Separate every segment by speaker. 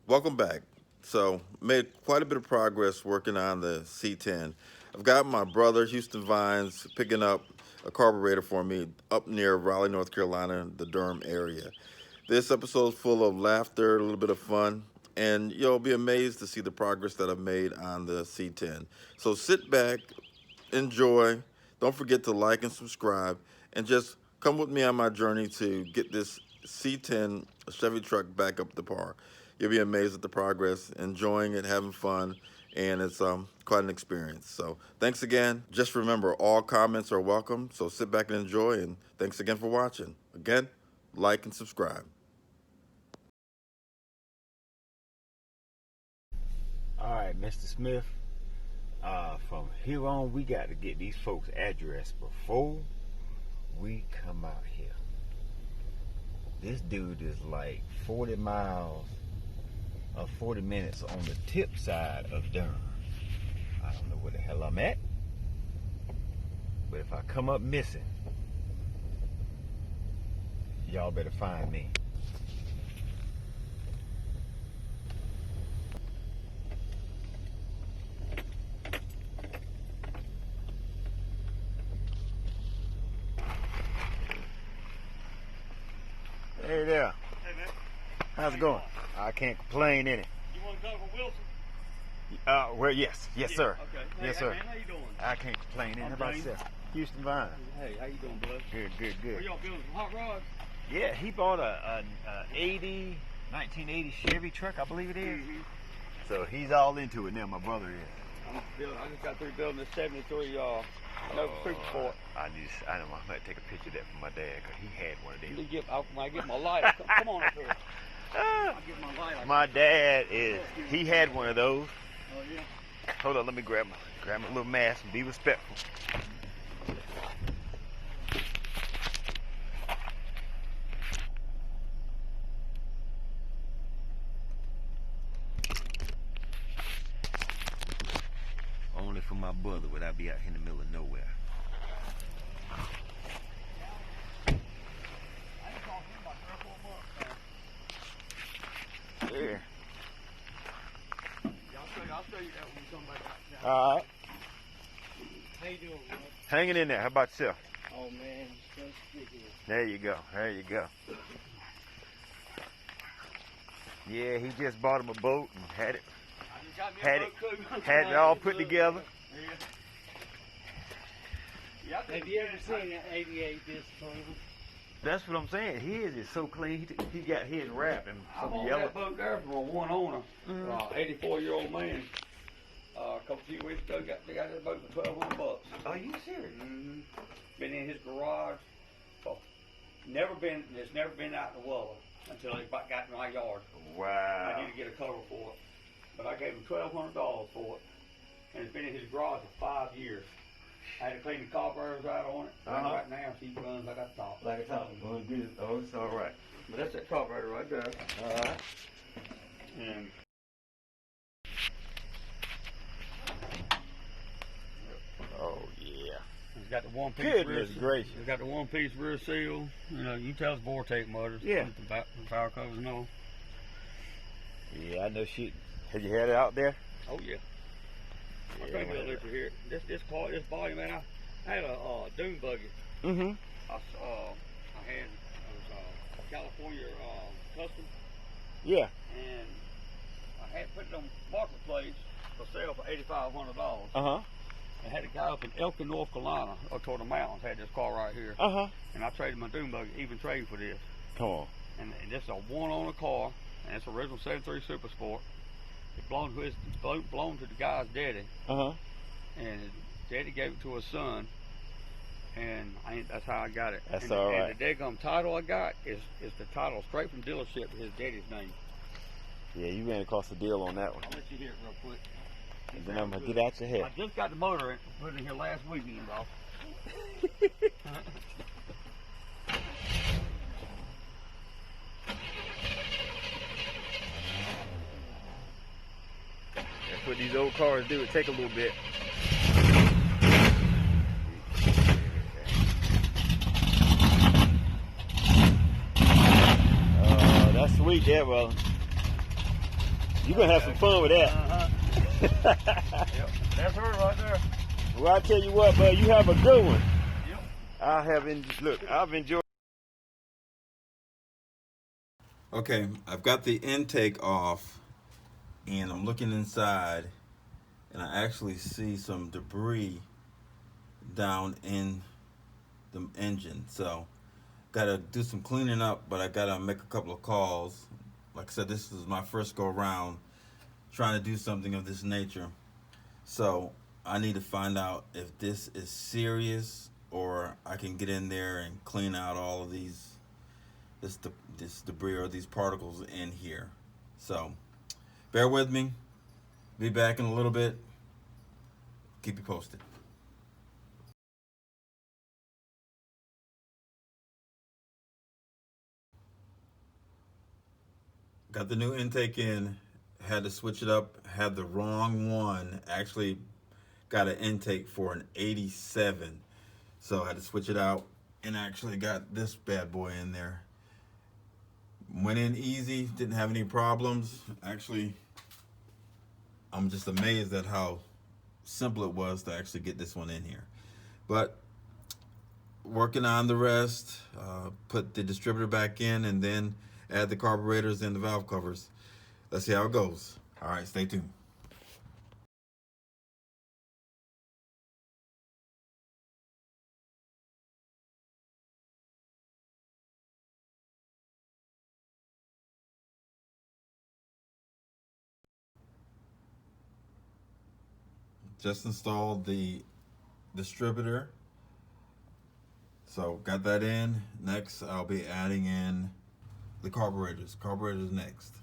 Speaker 1: Welcome back. So, made quite a bit of progress working on the C10. I've got my brother, Houston Vines, picking up a carburetor for me up near Raleigh, North Carolina, the Durham area. This episode is full of laughter, a little bit of fun, and you'll be amazed to see the progress that I've made on the C10. So sit back, enjoy. Don't forget to like and subscribe, and just come with me on my journey to get this C10 Chevy truck back up to par. You'll be amazed at the progress, enjoying it, having fun, and it's quite an experience. So thanks again. Just remember, all comments are welcome, so sit back and enjoy, and thanks again for watching. Again, like and subscribe.
Speaker 2: All right, Mr. Smith, from here on, we got to get these folks' address before we come out here. This dude is like 40 miles or 40 minutes on the tip side of Durham. I don't know where the hell I'm at, but if I come up missing, y'all better find me. Hey there.
Speaker 3: Hey man.
Speaker 2: How's it going? I can't complain any.
Speaker 3: You want to go for Wilson?
Speaker 2: Well, yes, sir.
Speaker 3: Okay.
Speaker 2: Yes,
Speaker 3: Hey
Speaker 2: sir.
Speaker 3: man, how you doing?
Speaker 2: I can't complain any. How about
Speaker 3: James.
Speaker 2: yourself? Houston Vine.
Speaker 3: Hey, how you doing, bud?
Speaker 2: Good.
Speaker 3: Where y'all building some hot rods?
Speaker 2: Yeah, he bought a 1980 Chevy truck, I believe it is.
Speaker 3: Mm-hmm.
Speaker 2: So he's all into it now, my brother is.
Speaker 3: I just got through building this 73 Nova Super Sport.
Speaker 2: I might take a picture of that for my dad, because he had one of
Speaker 3: When
Speaker 2: these.
Speaker 3: I get my lighter, come on up here. I'll get my lighter.
Speaker 2: My dad he had one of those.
Speaker 3: Oh yeah.
Speaker 2: Hold on, let me grab my little mask and be respectful. Only for my brother would I be out here in the middle of nowhere. Yeah.
Speaker 3: I'll show you that when we come back out.
Speaker 2: All right.
Speaker 3: How you doing, bud?
Speaker 2: Hanging in there. How about yourself?
Speaker 3: Oh man, it's ridiculous.
Speaker 2: There you go. There you go. Yeah, he just bought him a boat and had it
Speaker 3: I just got me
Speaker 2: Had
Speaker 3: a
Speaker 2: it-
Speaker 3: boat too.
Speaker 2: had it all put together.
Speaker 3: Yeah. Have you ever seen an 88 this clean?
Speaker 2: That's what I'm saying. His is so clean. He got his wrapped in
Speaker 3: I
Speaker 2: some
Speaker 3: bought
Speaker 2: yellow.
Speaker 3: that boat there from a one owner,
Speaker 2: Mhm.
Speaker 3: 84-year-old man. A few weeks ago, they got that boat for $1,200.
Speaker 2: Are you serious?
Speaker 3: Mm-hmm. Been in his garage. It's never been out in the water until it got in my yard. I
Speaker 2: Wow.
Speaker 3: need to get a cover for it, but I gave him $1,200 for it, and it's been in his garage for 5 years. I had to clean the carburetors out on it. And
Speaker 2: Uh-huh.
Speaker 3: right now, she runs like a top.
Speaker 2: Like a top. Oh, good. Oh, it's all right.
Speaker 3: But that's that carburetor right there.
Speaker 2: All right.
Speaker 3: And
Speaker 2: Oh yeah.
Speaker 3: it's got the one-piece
Speaker 2: Goodness
Speaker 3: rear.
Speaker 2: gracious.
Speaker 3: It's got the one-piece rear seal. You know, you can tell it's Vortex motors.
Speaker 2: Yeah.
Speaker 3: With the power covers and all.
Speaker 2: Yeah, I know shit. Have you had it out there?
Speaker 3: Oh yeah. I
Speaker 2: Yeah,
Speaker 3: can't live for here. This body, man. I had a dune buggy.
Speaker 2: Mm-hmm.
Speaker 3: I had California custom,
Speaker 2: Yeah.
Speaker 3: and I had put it on marketplace for sale for $8,500.
Speaker 2: Uh-huh.
Speaker 3: I had a guy up in Elkin, North Carolina, up toward the mountains, had this car right here,
Speaker 2: Uh-huh.
Speaker 3: and I traded my dune buggy, even trade for this.
Speaker 2: Come on.
Speaker 3: And this is a one-owner car, and it's original 73 Super Sport. It belonged to the guy's daddy,
Speaker 2: Uh-huh.
Speaker 3: and his daddy gave it to his son, and that's how I got it.
Speaker 2: That's
Speaker 3: and,
Speaker 2: all
Speaker 3: and
Speaker 2: right.
Speaker 3: the daggum title I got is the title straight from dealership with his daddy's name.
Speaker 2: Yeah, you ran across the deal on that one.
Speaker 3: I'll let you hear it real quick.
Speaker 2: And then I'm gonna get out your head.
Speaker 3: I just got the motor put in here last weekend, off.
Speaker 2: That's what these old cars do. It take a little bit. That's sweet there, brother. You're going to have some fun with that.
Speaker 3: Yep. That's her right there.
Speaker 2: Well, I tell you what, bud, you have a good one.
Speaker 3: Yep.
Speaker 2: I've enjoyed.
Speaker 1: Okay, I've got the intake off, and I'm looking inside, and I actually see some debris down in the engine. So, gotta do some cleaning up, but I gotta make a couple of calls. Like I said, this is my first go around trying to do something of this nature. So, I need to find out if this is serious, or I can get in there and clean out all of this debris or these particles in here. So, bear with me. Be back in a little bit. Keep you posted. Got the new intake in. Had to switch it up. Had the wrong one. Actually got an intake for an 87. So I had to switch it out, and actually got this bad boy in there. Went in easy, didn't have any problems. Actually, I'm just amazed at how simple it was to actually get this one in here. But working on the rest, put the distributor back in, and then add the carburetors and the valve covers. Let's see how it goes. All right, stay tuned. Just installed the distributor. So got that in. Next, I'll be adding in the carburetors. Carburetors next.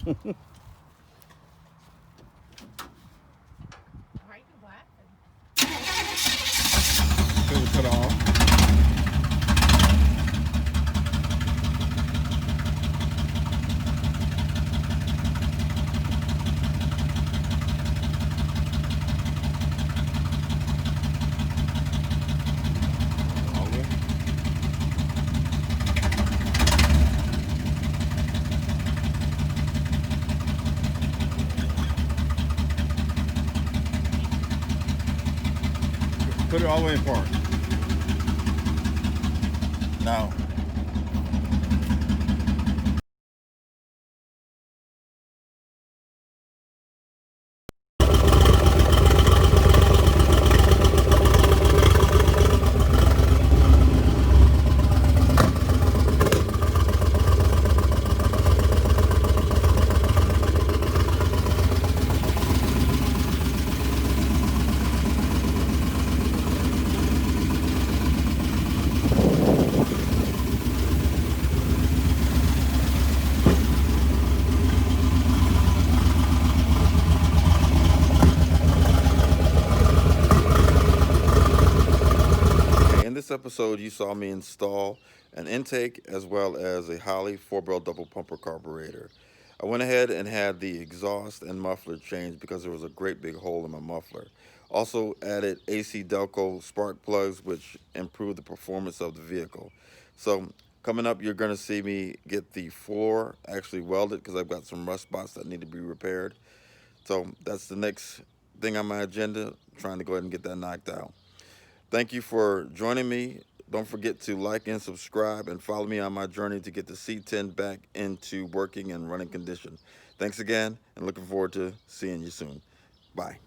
Speaker 4: Why are you laughing?
Speaker 1: Filter cut off. All the way. Put it all the way in park. Now, episode, you saw me install an intake as well as a Holley 4-barrel double pumper carburetor. I went ahead and had the exhaust and muffler changed because there was a great big hole in my muffler. Also added AC Delco spark plugs, which improved the performance of the vehicle. So coming up, you're going to see me get the floor actually welded because I've got some rust spots that need to be repaired. So that's the next thing on my agenda, trying to go ahead and get that knocked out. Thank you for joining me. Don't forget to like and subscribe and follow me on my journey to get the C10 back into working and running condition. Thanks again, and looking forward to seeing you soon. Bye.